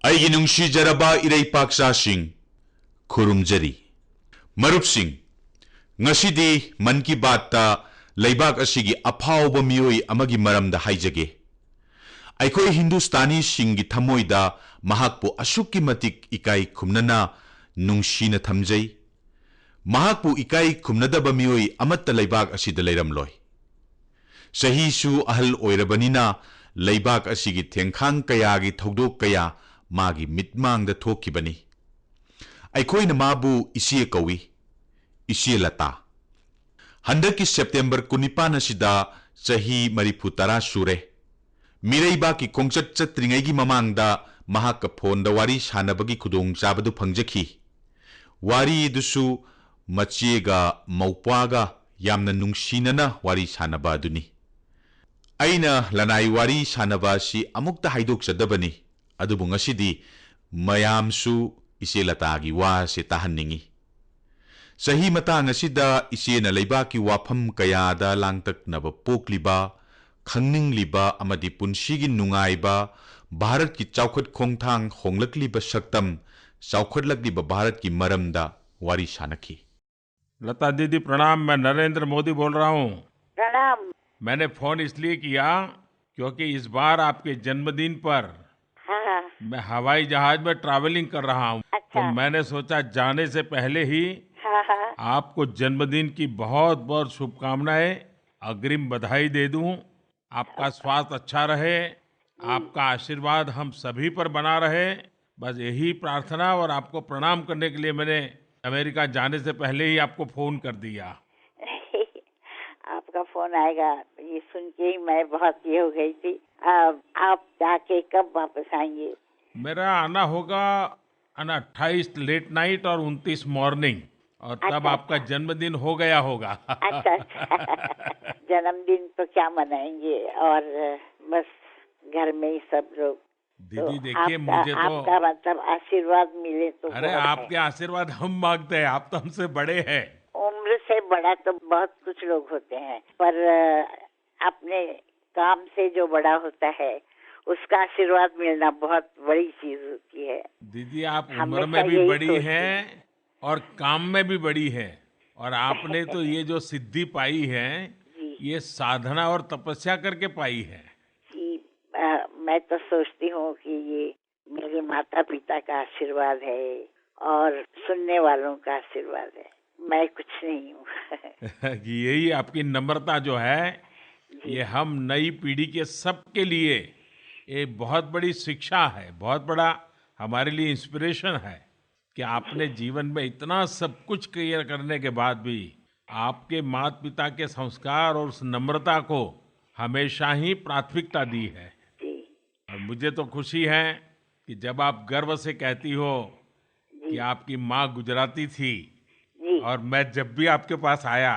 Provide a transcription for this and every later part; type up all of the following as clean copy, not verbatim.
ꯑꯩꯒꯤ ꯅꯨꯡꯁꯤꯖꯔꯕ ꯏꯔꯩꯄꯥꯛꯆꯥꯁꯤꯡ ꯈꯨꯔꯨꯝꯖꯔꯤ ꯃꯔꯨꯞꯁꯤꯡ ꯉꯁꯤꯗꯤ ꯃꯟ ꯀꯤ ꯕꯥꯠꯇ ꯂꯩꯕꯥꯛ ꯑꯁꯤꯒꯤ ꯑꯐꯥꯎꯕ ꯃꯤꯑꯣꯏ ꯑꯃꯒꯤ ꯃꯔꯝꯗ ꯍꯥꯏꯖꯒꯦ ꯑꯩꯈꯣꯏ ꯍꯤꯟꯗꯨꯁꯇꯥꯅꯤꯁꯤꯡꯒꯤ ꯊꯃꯣꯏꯗ ꯃꯍꯥꯛꯄꯨ ꯑꯁꯨꯛꯀꯤ ꯃꯇꯤꯛ ꯏꯀꯥꯏ ꯈꯨꯝꯅꯅ ꯅꯨꯡꯁꯤꯅ ꯊꯝꯖꯩ ꯃꯍꯥꯛꯄꯨ ꯏꯀꯥꯏ ꯈꯨꯝꯅꯗꯕ ꯃꯤꯑꯣꯏ ꯑꯃꯠꯇ ꯂꯩꯕꯥꯛ ꯑꯁꯤꯗ ꯂꯩꯔꯝꯂꯣꯏ ꯆꯍꯤꯁꯨ ꯑꯍꯜ ꯑꯣꯏꯔꯕꯅꯤꯅ ꯂꯩꯕꯥꯛ ꯑꯁꯤꯒꯤ ꯊꯦꯡꯈꯥꯡ ꯀꯌꯥꯒꯤ ꯊꯧꯗꯣꯛ ꯀꯌꯥ मागी मिटमांग थोखिबनी अखोइन माबू इसे कौई इसे लता हंदकी सेप्टेंबर 19 असिदा चही 40 सूरे मिरैबा की खोंचत चत्रिंगैगी ममांगदा महाक फोनदा वारी सानबगी खुदोंग चाबदु फंगजखी वारी दुसु मचेगा मौपागा यामना नुंगसीनना वारी सानबा दुनी अइना लनाई वारी सानबा सी अमुक्ता हाइदोकजदबनी अदुबु ngasiदी मयामसु इसे लतागी वासे ताहन्निंगी सही मतांग असिदा इसेना लैबाकी वाफम कयादा लांगतकनब पोकलिबा खंगनिंगलिबा अमदी पुंसीगी नुंगाइबा भारत की चौखट खोंगथांग होंगलकलिबा सक्तम चौखटलकलिबा भारत की मरमदा वारी सानखी। लता दीदी प्रणाम। मैं नरेंद्र मोदी बोल रहा हूँ। प्रणाम। मैंने फोन इसलिए किया क्योंकि इस बार आपके जन्मदिन पर हाँ। मैं हवाई जहाज में ट्रैवलिंग कर रहा हूँ। अच्छा। तो मैंने सोचा जाने से पहले ही हाँ। आपको जन्मदिन की बहुत बहुत शुभकामनाएं, अग्रिम बधाई दे दूं। आपका स्वास्थ्य अच्छा रहे, आपका आशीर्वाद हम सभी पर बना रहे, बस यही प्रार्थना। और आपको प्रणाम करने के लिए मैंने अमेरिका जाने से पहले ही आपको फोन कर दिया। आपका फोन आएगा ये सुन के ही मैं बहुत ये हो गई थी। आप जाके कब वापस आएंगे? मेरा आना होगा 28 लेट नाइट और 29 मॉर्निंग, और तब अच्छा, आपका जन्मदिन हो गया होगा। अच्छा अच्छा। जन्मदिन तो क्या मनाएंगे, और बस घर में ही सब लोग। दीदी तो देखिए मुझे तो आपका मतलब आशीर्वाद मिले तो अरे बहुत आपके आशीर्वाद हम मांगते हैं, आप तो हमसे बड़े हैं। उम्र से बड़ा तो बहुत कुछ लोग होते हैं, पर अपने काम से जो बड़ा होता है उसका आशीर्वाद मिलना बहुत बड़ी चीज होती है। दीदी आप उम्र हमेशा में भी यही बड़ी सोचती हैं और काम में भी बड़ी हैं, और आपने तो ये जो सिद्धि पाई है जी। ये साधना और तपस्या करके पाई है। कि मैं तो सोचती हूँ कि ये मेरे माता पिता का आशीर्वाद है और सुनने वालों का आशीर्वाद है, मैं कुछ नहीं हूँ। कि यही आपकी नम्रता जो है ये हम नई पीढ़ी के सबके लिए एक बहुत बड़ी शिक्षा है, बहुत बड़ा हमारे लिए इंस्पिरेशन है कि आपने जीवन में इतना सब कुछ क्लियर करने के बाद भी आपके माता पिता के संस्कार और उस नम्रता को हमेशा ही प्राथमिकता दी है। जी। और मुझे तो खुशी है कि जब आप गर्व से कहती हो कि आपकी माँ गुजराती थी, जी। और मैं जब भी आपके पास आया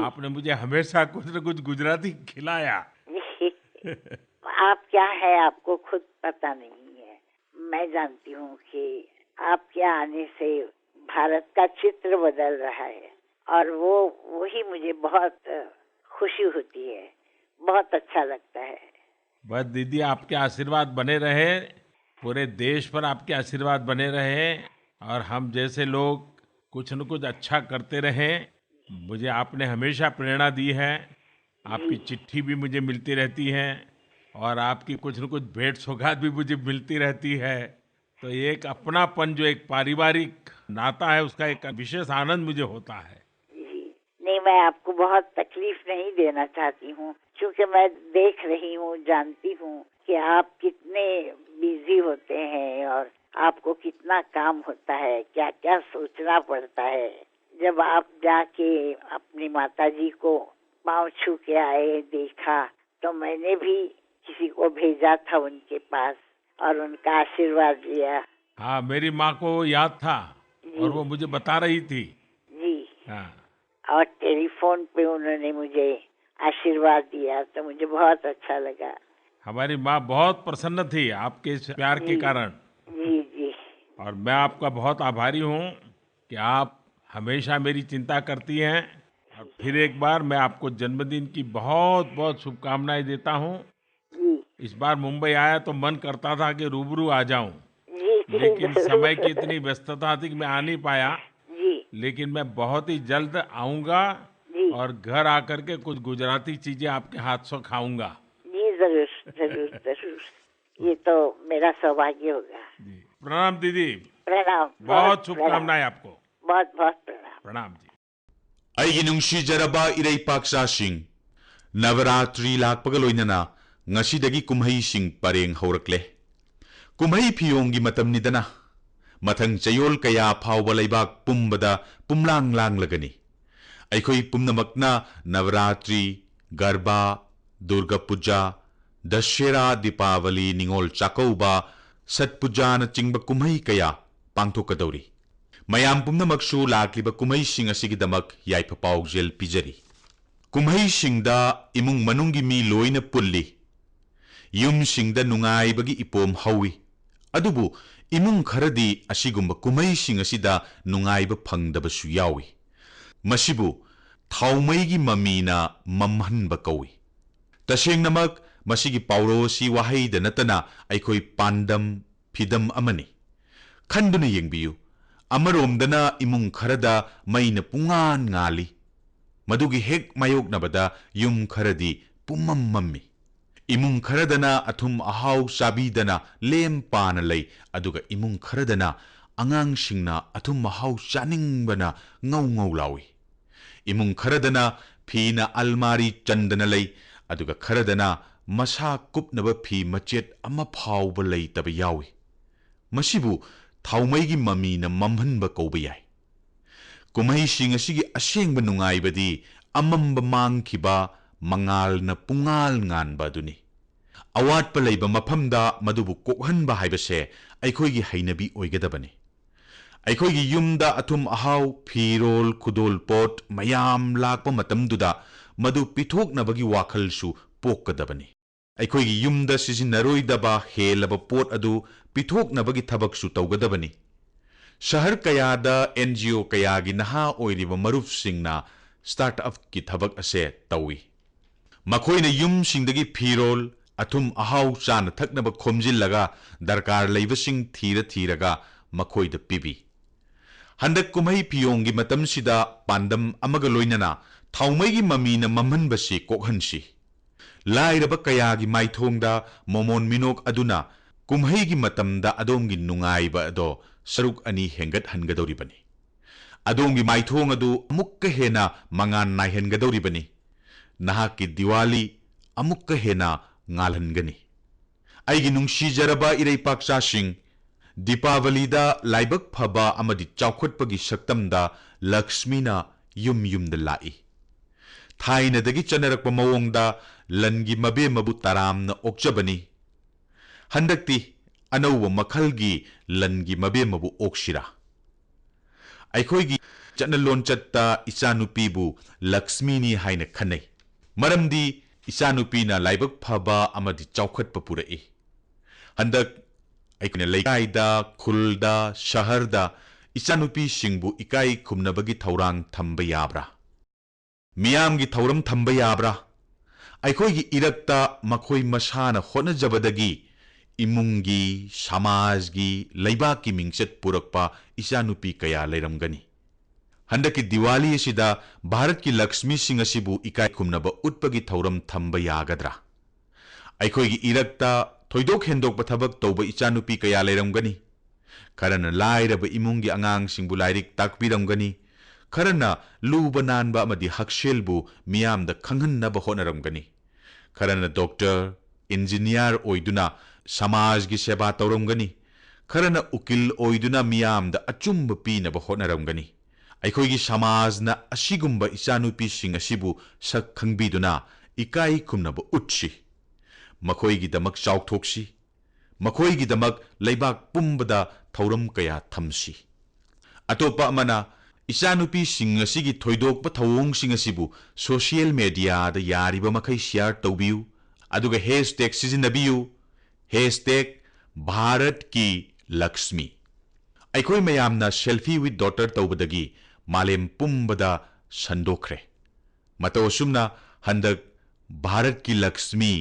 आपने मुझे हमेशा कुछ न कुछ गुजराती खिलाया। आप क्या है आपको खुद पता नहीं है। मैं जानती हूँ कि आपके आने से भारत का चित्र बदल रहा है, और वही मुझे बहुत खुशी होती है, बहुत अच्छा लगता है। बस दीदी आपके आशीर्वाद बने रहे, पूरे देश पर आपके आशीर्वाद बने रहे, और हम जैसे लोग कुछ न कुछ अच्छा करते रहें। मुझे आपने हमेशा प्रेरणा दी है, आपकी चिट्ठी भी मुझे मिलती रहती है, और आपकी कुछ न कुछ भेंट सौगात भी मुझे मिलती रहती है। तो एक अपनापन जो एक पारिवारिक नाता है उसका एक विशेष आनंद मुझे होता है। जी। नहीं, मैं आपको बहुत तकलीफ नहीं देना चाहती हूँ, क्योंकि मैं देख रही हूँ, जानती हूँ कि आप कितने बिजी होते हैं और आपको कितना काम होता है, क्या क्या सोचना पड़ता है। जब आप जाके अपनी माताजी को पाँव छू के आए, देखा, तो मैंने भी किसी को भेजा था उनके पास और उनका आशीर्वाद लिया। हाँ, मेरी माँ को याद था और वो मुझे बता रही थी। जी। हाँ। और टेलीफोन पे उन्होंने मुझे आशीर्वाद दिया, तो मुझे बहुत अच्छा लगा। हमारी माँ बहुत प्रसन्न थी आपके इस प्यार के कारण। जी जी। और मैं आपका बहुत आभारी हूँ कि आप हमेशा मेरी चिंता करती हैं। और फिर एक बार मैं आपको जन्मदिन की बहुत बहुत शुभकामनाएं देता हूँ। जी। इस बार मुंबई आया तो मन करता था कि रूबरू आ जाऊं, लेकिन समय की इतनी व्यस्तता थी कि मैं आ नहीं पाया, जी लेकिन मैं बहुत ही जल्द आऊंगा जी और घर आकर के कुछ गुजराती चीजें आपके हाथ से खाऊंगा। जी, जरूर जरूर जरूर, ये तो मेरा सौभाग्य होगा। जी, प्रणाम दीदी। प्रणाम, बहुत प्रणाम, शुभकामनाएं आपको। बहुत बहुत प्रणाम। प्रणाम जी। ꯑꯩꯒꯤ ꯅꯨꯡꯁꯤꯖꯔꯕ ꯏꯔꯩꯄꯥꯛꯆꯥꯁꯤꯡ, ꯅꯕꯔꯥꯇ꯭ꯔꯤ ꯂꯥꯛꯄꯒ ꯂꯣꯏꯅꯅ ꯉꯁꯤꯗꯒꯤ ꯀꯨꯝꯍꯩꯁꯤꯡ ꯄꯔꯦꯡ ꯍꯧꯔꯛꯂꯦ꯫ ꯀꯨꯝꯍꯩ ꯐꯤꯌꯣꯡꯒꯤ ꯃꯇꯝꯅꯤꯗꯅ ꯃꯊꯪ ꯆꯌꯣꯜ ꯀꯌꯥ ꯐꯥꯎꯕ ꯂꯩꯕꯥꯛ ꯄꯨꯝꯕꯗ ꯄꯨꯝꯂꯥꯡ ꯂꯥꯡꯂꯒꯅꯤ꯫ ꯑꯩꯈꯣꯏ ꯄꯨꯝꯅꯃꯛꯅ ꯅꯕꯔꯥꯇ꯭ꯔꯤ, ꯒꯔꯕꯥ, ꯗꯨꯔꯒꯥ ꯄꯨꯖꯥ, ꯗꯁꯦꯔꯥ, ꯗꯤꯄꯥꯋꯂꯤ, ꯅꯤꯉꯣꯜ ꯆꯥꯛꯀꯧꯕ, ꯁꯠ ꯄꯨꯖꯥꯅꯆꯤꯡꯕ ꯀꯨꯝꯍꯩ ꯀꯌꯥ ꯄꯥꯡꯊꯣꯛꯀꯗꯧꯔꯤ꯫ ꯃꯌꯥꯝ ꯄꯨꯝꯅꯃꯛꯁꯨ ꯂꯥꯛꯂꯤꯕ ꯀꯨꯝꯍꯩꯁꯤꯡ ꯑꯁꯤꯒꯤꯗꯃꯛ ꯌꯥꯏꯐ ꯄꯥꯎꯖꯦꯜ ꯄꯤꯖꯔꯤ꯫ ꯀꯨꯝꯍꯩꯁꯤꯡꯗ ꯏꯃꯨꯡ ꯃꯅꯨꯡꯒꯤ ꯃꯤ ꯂꯣꯏꯅ ꯄꯨꯜꯂꯤ꯫ ꯌꯨꯝꯁꯤꯡꯗ ꯅꯨꯡꯉꯥꯏꯕꯒꯤ ꯏꯄꯣꯝ ꯍꯧꯏ꯫ ꯑꯗꯨꯕꯨ ꯏꯃꯨꯡ ꯈꯔꯗꯤ ꯑꯁꯤꯒꯨꯝꯕ ꯀꯨꯝꯍꯩꯁꯤꯡ ꯑꯁꯤꯗ ꯅꯨꯡꯉꯥꯏꯕ ꯐꯪꯗꯕꯁꯨ ꯌꯥꯎꯏ꯫ ꯃꯁꯤꯕꯨ ꯊꯥꯎꯃꯩꯒꯤ ꯃꯃꯤꯅ ꯃꯝꯍꯟꯕ ꯀꯧꯏ꯫ ꯇꯁꯦꯡꯅꯃꯛ ꯃꯁꯤꯒꯤ ꯄꯥꯎꯔꯧ ꯑꯁꯤ ꯋꯥꯍꯩꯗ ꯅꯠꯇꯅ ꯑꯩꯈꯣꯏ ꯄꯥꯟꯗꯝ ꯐꯤꯗꯝ ꯑꯃꯅꯤ꯫ ꯈꯟꯗꯨꯅ ꯌꯦꯡꯕꯤꯌꯨ꯫ ꯑꯃꯔꯣꯝꯗꯅ ꯏꯃꯨꯡ ꯈꯔꯗ ꯃꯩꯅ ꯄꯨꯡꯉꯥꯟ ꯉꯥꯜꯂꯤ꯫ ꯃꯗꯨꯒꯤ ꯍꯦꯛ ꯃꯥꯌꯣꯛꯅꯕꯗ ꯌꯨꯝ ꯈꯔꯗꯤ ꯄꯨꯝꯃꯝ ꯃꯝꯃꯤ꯫ ꯏꯃꯨꯡ ꯈꯔꯗꯅ ꯑꯊꯨꯝ ꯑꯍꯥꯎ ꯆꯥꯕꯤꯗꯅ ꯂꯦꯝ ꯄꯥꯅ ꯂꯩ, ꯑꯗꯨꯒ ꯏꯃꯨꯡ ꯈꯔꯗꯅ ꯑꯉꯥꯡꯁꯤꯡꯅ ꯑꯊꯨꯝ ꯑꯍꯥꯎ ꯆꯥꯅꯤꯡꯕꯅ ꯉꯧ ꯉꯧ ꯂꯥꯎꯏ꯫ ꯏꯃꯨꯡ ꯈꯔꯗꯅ ꯐꯤꯅ ꯑꯜꯃꯥꯔꯤ ꯆꯟꯗꯅ ꯂꯩ, ꯑꯗꯨꯒ ꯈꯔꯗꯅ ꯃꯁꯥ ꯀꯨꯞꯅꯕ ꯐꯤ ꯃꯆꯦꯠ ꯑꯃ ꯐꯥꯎꯕ ꯂꯩꯇꯕ ꯌꯥꯎꯏ꯫ ꯃꯁꯤꯕꯨ ꯊꯥꯎꯃꯩꯒꯤ ꯃꯃꯤꯅ ꯃꯝꯍꯟꯕ ꯀꯧꯕ ꯌꯥꯏ꯫ ꯀꯨꯝꯍꯩꯁꯤꯡ ꯑꯁꯤꯒꯤ ꯑꯁꯦꯡꯕ ꯅꯨꯡꯉꯥꯏꯕꯗꯤ ꯑꯃꯝꯕ ꯃꯥꯡꯈꯤꯕ, ꯃꯉꯥꯜꯅ ꯄꯨꯡꯉꯥꯜ ꯉꯥꯟꯕ ꯑꯗꯨꯅꯤ꯫ ꯑꯋꯥꯠꯄ ꯂꯩꯕ ꯃꯐꯝꯗ ꯃꯗꯨꯕꯨ ꯀꯣꯛꯍꯟꯕ ꯍꯥꯏꯕꯁꯦ ꯑꯩꯈꯣꯏꯒꯤ ꯍꯩꯅꯕꯤ ꯑꯣꯏꯒꯗꯕꯅꯤ꯫ ꯑꯩꯈꯣꯏꯒꯤ ꯌꯨꯝꯗ ꯑꯊꯨꯝ ꯑꯍꯥꯎ, ꯐꯤꯔꯣꯜ, ꯈꯨꯗꯣꯜ ꯄꯣꯠ ꯃꯌꯥꯝ ꯂꯥꯛꯄ ꯃꯇꯝꯗꯨꯗ ꯃꯗꯨ ꯄꯤꯊꯣꯛꯅꯕꯒꯤ ꯋꯥꯈꯜꯁꯨ ꯄꯣꯛꯀꯗꯕꯅꯤ꯫ ꯑꯩꯈꯣꯏꯒꯤ ꯌꯨꯝꯗ ꯁꯤꯖꯤꯟꯅꯔꯣꯏꯗꯕ ꯍꯦꯜꯂꯕ ꯄꯣꯠ ꯑꯗꯨ ꯄꯤꯊꯣꯛꯅꯕꯒꯤ ꯊꯕꯛꯁꯨ ꯇꯧꯒꯗꯕꯅꯤ꯫ ꯁꯍꯔ ꯀꯌꯥꯗ NGO ꯀꯌꯥꯒꯤ ꯅꯍꯥ ꯑꯣꯏꯔꯤꯕ ꯃꯔꯨꯞꯁꯤꯡꯅ ꯁ꯭ꯇꯥꯔꯠ ꯑꯞꯀꯤ ꯊꯕꯛ ꯑꯁꯦ ꯇꯧꯏ꯫ ꯃꯈꯣꯏꯅ ꯌꯨꯝꯁꯤꯡꯗꯒꯤ ꯐꯤꯔꯣꯜ, ꯑꯊꯨꯝ ꯑꯍꯥꯎ ꯆꯥꯅ ꯊꯛꯅꯕ ꯈꯣꯝꯖꯤꯜꯂꯒ ꯗꯔꯀꯥꯔ ꯂꯩꯕꯁꯤꯡ ꯊꯤꯔꯒ ꯃꯈꯣꯏꯗ ꯄꯤꯕꯤ꯫ ꯍꯟꯗꯛ ꯀꯨꯝꯍꯩ ꯐꯤꯌꯣꯡꯒꯤ ꯃꯇꯝꯁꯤꯗ ꯄꯥꯟꯗꯝ ꯑꯃꯒ ꯂꯣꯏꯅꯅ ꯊꯥꯎꯃꯩꯒꯤ ꯃꯃꯤꯅ ꯃꯝꯍꯟꯕꯁꯤ ꯀꯣꯛꯍꯟꯁꯤ꯫ ꯂꯥꯏꯔꯕ ꯀꯌꯥꯒꯤ ꯃꯥꯏꯊꯣꯡꯗ ꯃꯣꯃꯣꯟ ꯃꯤꯅꯣꯛ ꯑꯗꯨꯅ ꯀꯨꯝꯍꯩꯒꯤ ꯃꯇꯝꯗ ꯑꯗꯣꯝꯒꯤ ꯅꯨꯡꯉꯥꯏꯕ ꯑꯗꯣ ꯁꯔꯨꯛ ꯑꯅꯤ ꯍꯦꯟꯒꯠꯍꯟꯒꯗꯧꯔꯤꯕꯅꯤ꯫ ꯑꯗꯣꯝꯒꯤ ꯃꯥꯏꯊꯣꯡ ꯑꯗꯨ ꯑꯃꯨꯛꯀ ꯍꯦꯟꯅ ꯃꯉꯥꯜ ꯅꯥꯏꯍꯟꯒꯗꯧꯔꯤꯕꯅꯤ꯫ ꯅꯍꯥꯛꯀꯤ ꯗꯤꯋꯥꯂꯤ ꯑꯃꯨꯛꯀ ꯍꯦꯟꯅ ꯉꯥꯜꯍꯟꯒꯅꯤ꯫ ꯑꯩꯒꯤ ꯅꯨꯡꯁꯤꯖꯔꯕ ꯏꯔꯩꯄꯥꯛꯆꯥꯁꯤꯡ, ꯗꯤꯄꯥꯋꯂꯤꯗ ꯂꯥꯏꯕꯛ ꯐꯕ ꯑꯃꯗꯤ ꯆꯥꯎꯈꯠꯄꯒꯤ ꯁꯛꯇꯝꯗ ꯂꯛꯁꯃꯤꯅ ꯌꯨꯝ ꯌꯨꯝꯗ ꯂꯥꯛꯏ꯫ ꯊꯥꯏꯅꯗꯒꯤ ꯆꯠꯅꯔꯛꯄ ꯃꯑꯣꯡꯗ ꯂꯟꯒꯤ ꯃꯕꯦꯝꯃꯕꯨ ꯇꯔꯥꯝꯅ ꯑꯣꯛꯆꯕꯅꯤ꯫ ꯍꯟꯗꯛꯇꯤ ꯑꯅꯧꯕ ꯃꯈꯜꯒꯤ ꯂꯟꯒꯤ ꯃꯕꯦꯝꯃꯕꯨ ꯑꯣꯛꯁꯤꯔꯥ? ꯑꯩꯈꯣꯏꯒꯤ ꯆꯠꯅꯂꯣꯟꯆꯠꯇ ꯏꯆꯥꯅꯨꯄꯤꯕꯨ ꯂꯛꯁꯃꯤꯅꯤ ꯍꯥꯏꯅ ꯈꯟꯅꯩ꯫ ꯃꯔꯝꯗꯤ ꯏꯆꯥꯅꯨꯄꯤꯅ ꯂꯥꯏꯕꯛ ꯐꯕ ꯑꯃꯗꯤ ꯆꯥꯎꯈꯠꯄ ꯄꯨꯔꯛꯏ꯫ ꯍꯟꯗꯛ ꯑꯩꯈꯣꯏꯅ ꯂꯩꯀꯥꯏꯗ, ꯈꯨꯜꯗ, ꯁꯍꯔꯗ ꯏꯆꯥꯅꯨꯄꯤꯁꯤꯡꯕꯨ ꯏꯀꯥꯏ ꯈꯨꯝꯅꯕꯒꯤ ꯊꯧꯔꯥꯡ ꯊꯝꯕ ꯌꯥꯕ꯭ꯔꯥ? ꯃꯤꯌꯥꯝꯒꯤ ꯊꯧꯔꯝ ꯊꯝꯕ ꯌꯥꯕ꯭ꯔꯥ? ꯑꯩꯈꯣꯏꯒꯤ ꯏꯔꯛꯇ ꯃꯈꯣꯏ ꯃꯁꯥꯅ ꯍꯣꯠꯅꯖꯕꯗꯒꯤ ꯏꯃꯨꯡꯒꯤ, ꯁꯃꯥꯖꯒꯤ, ꯂꯩꯕꯥꯛꯀꯤ ꯃꯤꯡꯆꯠ ꯄꯨꯔꯛꯄ ꯏꯆꯥꯅꯨꯄꯤ ꯀꯌꯥ ꯂꯩꯔꯝꯒꯅꯤ꯫ ꯍꯟꯗꯛꯀꯤ ꯗꯤꯋꯥꯂꯤ ꯑꯁꯤꯗ ꯚꯥꯔꯠꯀꯤ ꯂꯛꯁꯃꯤꯁꯤꯡ ꯑꯁꯤꯕꯨ ꯏꯀꯥꯏ ꯈꯨꯝꯅꯕ ꯎꯠꯄꯒꯤ ꯊꯧꯔꯝ ꯊꯝꯕ ꯌꯥꯒꯗ꯭ꯔꯥ? ꯑꯩꯈꯣꯏꯒꯤ ꯏꯔꯛꯇ ꯊꯣꯏꯗꯣꯛ ꯍꯦꯟꯗꯣꯛꯄ ꯊꯕꯛ ꯇꯧꯕ ꯏꯆꯥꯅꯨꯄꯤ ꯀꯌꯥ ꯂꯩꯔꯝꯒꯅꯤ꯫ ꯈꯔꯅ ꯂꯥꯏꯔꯕ ꯏꯃꯨꯡꯒꯤ ꯑꯉꯥꯡꯁꯤꯡꯕꯨ ꯂꯥꯏꯔꯤꯛ ꯇꯥꯛꯄꯤꯔꯝꯒꯅꯤ꯫ ꯈꯔꯅ ꯂꯨꯕ ꯅꯥꯟꯕ ꯑꯃꯗꯤ ꯍꯛꯁꯦꯜꯕꯨ ꯃꯤꯌꯥꯝꯗ ꯈꯪꯍꯟꯅꯕ ꯍꯣꯠꯅꯔꯝꯒꯅꯤ꯫ ꯈꯔꯅ ꯗꯣꯛꯇꯔ, ꯏꯟꯖꯤꯅꯤꯌꯥꯔ ꯑꯣꯏꯗꯨꯅ ꯁꯃꯥꯖꯒꯤ ꯁꯦꯕꯥ ꯇꯧꯔꯝꯒꯅꯤ꯫ ꯈꯔꯅ ꯎꯀꯤꯜ ꯑꯣꯏꯗꯨꯅ ꯃꯤꯌꯥꯝꯗ ꯑꯆꯨꯝꯕ ꯄꯤꯅꯕ ꯍꯣꯠꯅꯔꯝꯒꯅꯤ꯫ ꯑꯩꯈꯣꯏꯒꯤ ꯁꯃꯥꯖꯅ ꯑꯁꯤꯒꯨꯝꯕ ꯏꯆꯥꯅꯨꯄꯤꯁꯤꯡ ꯑꯁꯤꯕꯨ ꯁꯛ ꯈꯪꯕꯤꯗꯨꯅ ꯏꯀꯥꯏ ꯈꯨꯝꯅꯕ ꯎꯠꯁꯤ꯫ ꯃꯈꯣꯏꯒꯤꯗꯃꯛ ꯆꯥꯎꯊꯣꯛꯁꯤ꯫ ꯃꯈꯣꯏꯒꯤꯗꯃꯛ ꯂꯩꯕꯥꯛ ꯄꯨꯝꯕꯗ ꯊꯧꯔꯝ ꯀꯌా ꯊꯝꯁꯤ꯫ ꯑꯇꯣꯞꯄ ꯑꯃꯅ ꯏꯆꯥꯅꯨꯄꯤꯁꯤꯡ ꯑꯁꯤꯒꯤ ꯊꯣꯏꯗꯣꯛꯄ ꯊꯧꯑꯣꯡꯁꯤꯡ ꯑꯁꯤꯕꯨ ꯁꯣꯁꯤꯌꯦꯜ ꯃꯦꯗꯤꯌꯥꯗ ꯌꯥꯔꯤꯕ ꯃꯈꯩ ꯁꯤꯌꯥꯔ ꯇꯧꯕꯤꯌꯨ, ꯑꯗꯨꯒ ꯍꯦꯁꯇꯦꯒ ꯁꯤꯖꯤꯟꯅꯕꯤꯌꯨ, #ꯚꯥꯔꯠꯀꯤ ꯂꯛꯁꯃꯤ꯫ ꯑꯩꯈꯣꯏ ꯃꯌꯥꯝꯅ ꯁꯦꯜꯐꯤ ꯋꯤꯠ ꯗꯣꯇꯔ ꯇꯧꯕꯗꯒꯤ ꯃꯥꯂꯦꯝ ꯄꯨꯝꯕꯗ ꯁꯟꯗꯣꯛꯈ꯭ꯔꯦ꯫ ꯃꯇꯧ ꯑꯁꯨꯝꯅ ꯍꯟꯗꯛ ꯚꯥꯔꯠꯀꯤ ꯂꯛꯁꯃꯤ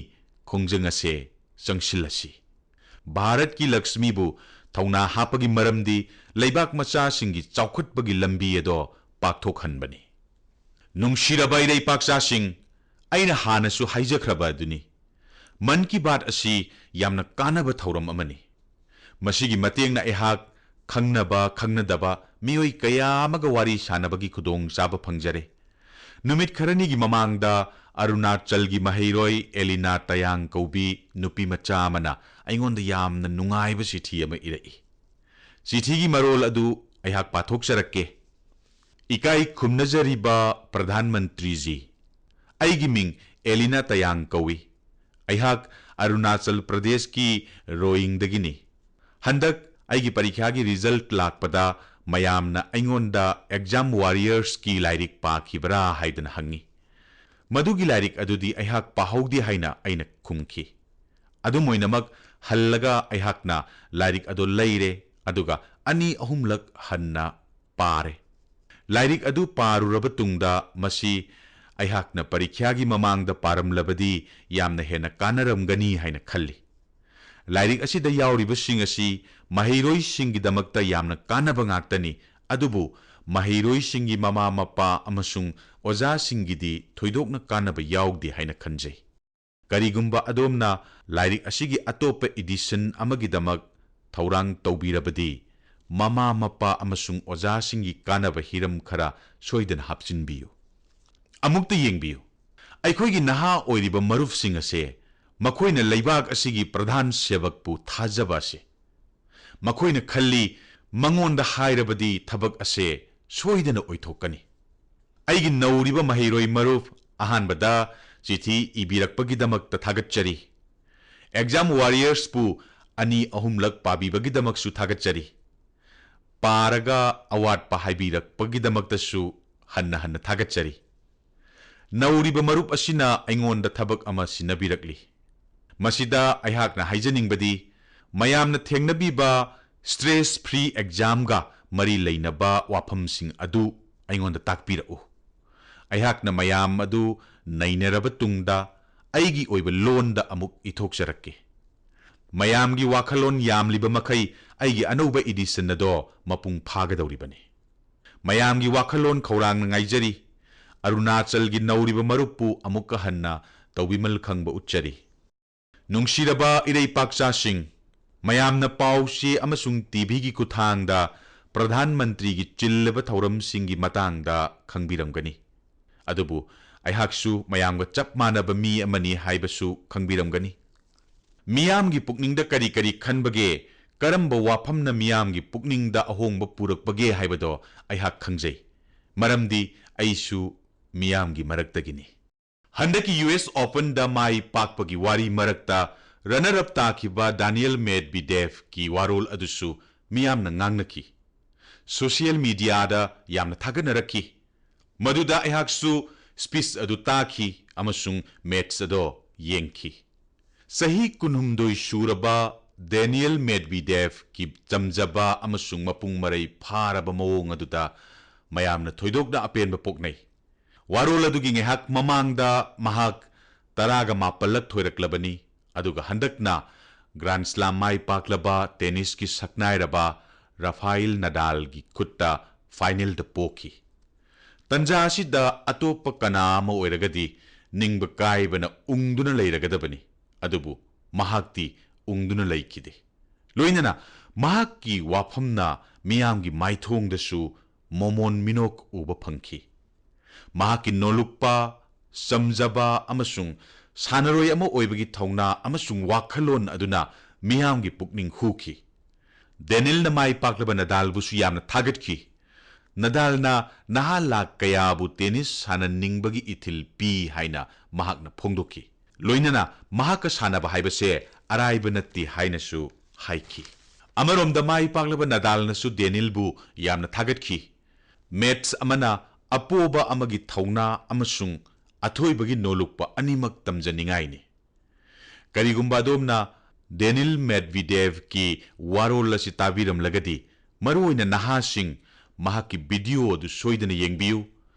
ꯈꯣꯡꯖꯪ ꯑꯁꯦ ꯆꯪꯁꯤꯜꯂꯁꯤ꯫ भारत की लक्ष्मी बु थौना हापगी मरमदी लेबाक मचा सिंगी चौखुटपगी लंबी एदो पाकथोखनबनी नुंगशिरबा इरैपाकचा सिंग अैना हानसु हाइजख्रबा अदुनी मन की बात असी यामना कानबा थौरम अमनी मसिगी मतेंगना एहाक खंगनबा खंगनदबा मियोई कया अमगा वारी सानबगी खुदोंग चाबा फंगजरे नुमित खरनीगी ममांगदा अरुणाचल की महैरोई एलिना तयांग कौबी नुपी मचा अमना अैंगोंदा यामना नुंगाइबा चिठी अमा इरई चिठीगी मरोल अदु अैहाक पाथोकचरक्के इकाई खुमनजरीबा प्रधानमंत्री जी अैगी मिंग एलिना तयांग कौई अैहाक अरुणाचल प्रदेश की रोइंगदगिनी हंदक अैगी परीक्षा की रिजल्ट लाकपदा मयामना अैंगोंदा एग्जाम वॉरियर्स की लाइरिक पाखिबरा हाइदना हंगी मधुगी लाइरिक अदुदी अैहाक पाहौदी हाइना अैना खुमखी अदुमोइनमक हल्लगा अैहाकना लाइरिक अदु लैरे अदुगा अनि अहुमलक हन्ना पारे लाइरिक अदु पारुरब तुंगदा मसी अैहाकना परीक्षा की ममांगदा पारमलबदी यामना हेना कानरमगनी हाइना खल्ली लाइरिक असिदा यावरिबसिंग असि महैरोइसिंगिदमक्ता यामना कानबा ngaktani अदुबु महैरोइसिंगी ममा मपा अमसुंग ओजासिंगिदी थोइदोकना कानबा यावदि हाइना खंजै करिगुम्बा अदोमना लाइरिक असिगी अतोप एडिशन अमगिदमक थौरांग तौबीरबदी ममा मपा अमसुंग ओजासिंगी कानबा हिरम खरा सोइदन हापचिनबियु अमुक्ता येंगबियु अैखोइगी नहा ओइरिबा मरुफसिंग असे मखोइना लेबाक असिगी प्रधान सेवकपु थाजबा असे मखोइना खल्ली मंगोंदा हाइरबदी थबक असे सोइदना ओइथोकनी अैगी नौरिबा महैरोइ मरुफ अहानबदा चिठी इबिरकपगिदमक्ता थागतचरी एग्जाम वॉरियर्स पु अनि अहुमलक पाबीबगिदमकसु थागतचरी पारगा अवाटपा हाइबिरकपगिदमक्तासु हन्ना हन्ना थागतचरी नौरिबा मरुप असिना अैंगोंदा थबक अमा सिनबिरकली मसिदा अैहाकना हाइजनिंगबदी मयामना थेंगनबीबा स्ट्रेस फ्री एग्जाम गा मरी लेनबा वाफमसिंग अदु अैंगोंदा ताकपिरउ अैहाकना मयाम अदु नैनरब तुंगदा अैगी ओइबा लोनदा अमुक इथोकचरक्के मयामगी वाखलोन यामलिबा मखै अैगी अनौबा एडिशन अदो मपुंग फागदौरिबने मयामगी वाखलोन खौरांग ngaijari अरुणाचल की नौरिबा मरुपु अमुक हन्ना तौबिमल खंगबा उच्चरी नुंगशिरबा इरैपाकचा सिंग मयामना पाउचे अमसुंग टीवी की कुथांगदा प्रधानमंत्री की चिल्लबा थौरम सिंगी मतांगदा खंगबिरमगनी अदुबु अैहाकसु मयामगा चप मानबा मी अमनी हाइबसु खंगबिरमगनी मियामगी पुकनिंगदा करी करी खनबगे करंबा वाफमना मियामगी पुकनिंगदा अहोंगबा पुरकबगे हाइबदो अैहाक खंगजै मरमदी अैसु मियामगी मरक्तगिनी हंदकी यूएस ओपन दा माई पाकपगी वारी मरक्ता रनर अप ताकिबा दानियल मेडवेडेव की वारोल अदुसु मियामना ngangnaki सोशल मीडिया दा यामना थागनरकी मदुदा अैहाकसु स्पीच अदु ताखी अमसुंग मैच अदो येंखी सही कुनहुमदोई सूरबा दानियल मेडवेडेव की चमजबा अमसुंग मपुंग मरै फारबा मवोंग अदुदा मयामना थोइदोकना अपेनबा पोकनै वारोल अदुगी ngeihak mamangda mahak taraga mapalak thoiraklabani aduga handakna grand slam mai paklaba tennis ki saknairaba Rafael Nadal gi khutta final da poki tanja asida atopa kanama oiragadi ningba kaibana ungduna leiragadabani adubu mahakti ungduna leikide loinana mahakki wafamna miyamgi maithongdasu momon minok uba phangki mahaki nolukpa samjaba amasung sanaroi ama oibagi thongna amasung wakhalon aduna miyamgi pukning huki Daniel na mai paklaba Nadal busu yamna thagatki Nadal na nahala kaya bu tennis sana ningbagi ithil pi haina mahakna phongdoki loinana mahaka sanaba haibase araiba natti haina su haiki amarom da mai paklaba Nadal na su Daniel bu yamna thagatki match amana अपोबा अमगी थौना अमसुंग अथोइबगी नोलुकपा अनिमक तमजनिंगाइनी करिगुम्बा दोमना डेनिल मेडवेडेव की वारोल असि ताबिरम लगदी मरुइना नहासिंग महाकी वीडियो अदु सोइदना येंगबियु